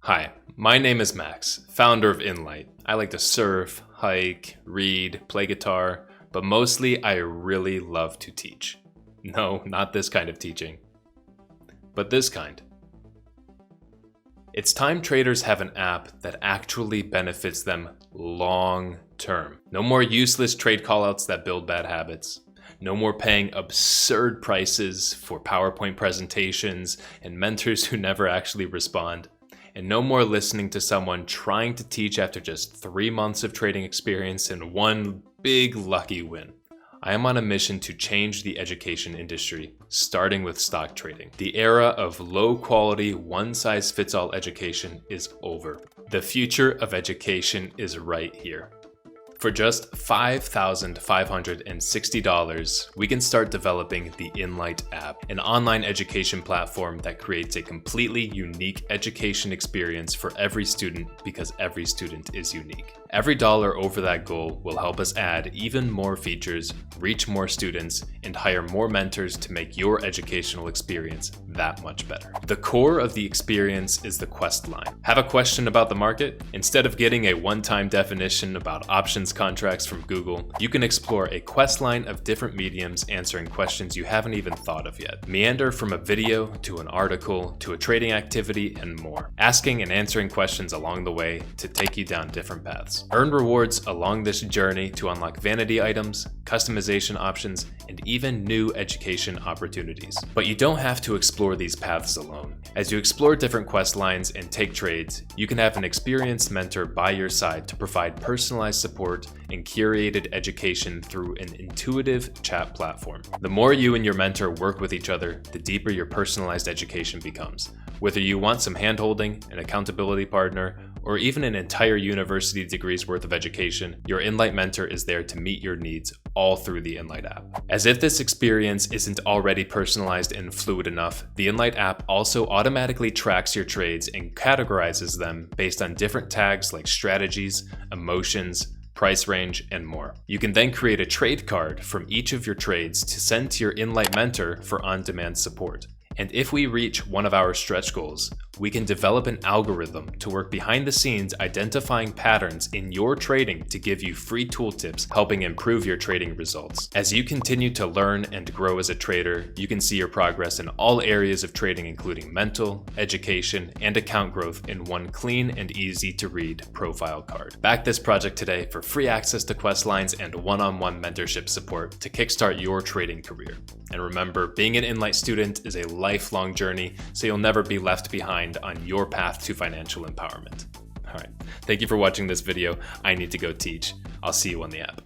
Hi, my name is Max, founder of Inlight. I like to surf, hike, read, play guitar, but mostly I really love to teach. No, not this kind of teaching, but this kind. It's time traders have an app that actually benefits them long term. No more useless trade callouts that build bad habits. No more paying absurd prices for PowerPoint presentations and mentors who never actually respond. And no more listening to someone trying to teach after just 3 months of trading experience and one big lucky win. I am on a mission to change the education industry, starting with stock trading. The era of low-quality, one-size-fits-all education is over. The future of education is right here. For just $5,560, we can start developing the Inlight App, an online education platform that creates a completely unique education experience for every student because every student is unique. Every dollar over that goal will help us add even more features, reach more students, and hire more mentors to make your educational experience that much better. The core of the experience is the quest line. Have a question about the market? Instead of getting a one-time definition about options contracts from Google, you can explore a quest line of different mediums answering questions you haven't even thought of yet. Meander from a video to an article to a trading activity and more, asking and answering questions along the way to take you down different paths. Earn rewards along this journey to unlock vanity items, customization options, and even new education opportunities. But you don't have to explore these paths alone. As you explore different quest lines and take trades, you can have an experienced mentor by your side to provide personalized support and curated education through an intuitive chat platform. The more you and your mentor work with each other, the deeper your personalized education becomes. Whether you want some handholding, an accountability partner, or even an entire university degree's worth of education, your Inlight mentor is there to meet your needs all through the Inlight app. As if this experience isn't already personalized and fluid enough, the Inlight app also automatically tracks your trades and categorizes them based on different tags like strategies, emotions, price range, and more. You can then create a trade card from each of your trades to send to your Inlight mentor for on-demand support. And if we reach one of our stretch goals, we can develop an algorithm to work behind the scenes identifying patterns in your trading to give you free tooltips helping improve your trading results. As you continue to learn and grow as a trader, you can see your progress in all areas of trading including mental, education, and account growth in one clean and easy to read profile card. Back this project today for free access to quest lines and one-on-one mentorship support to kickstart your trading career. And remember, being an Inlight student is a lifelong journey, so you'll never be left behind on your path to financial empowerment. All right, thank you for watching this video. I need to go teach. I'll see you on the app.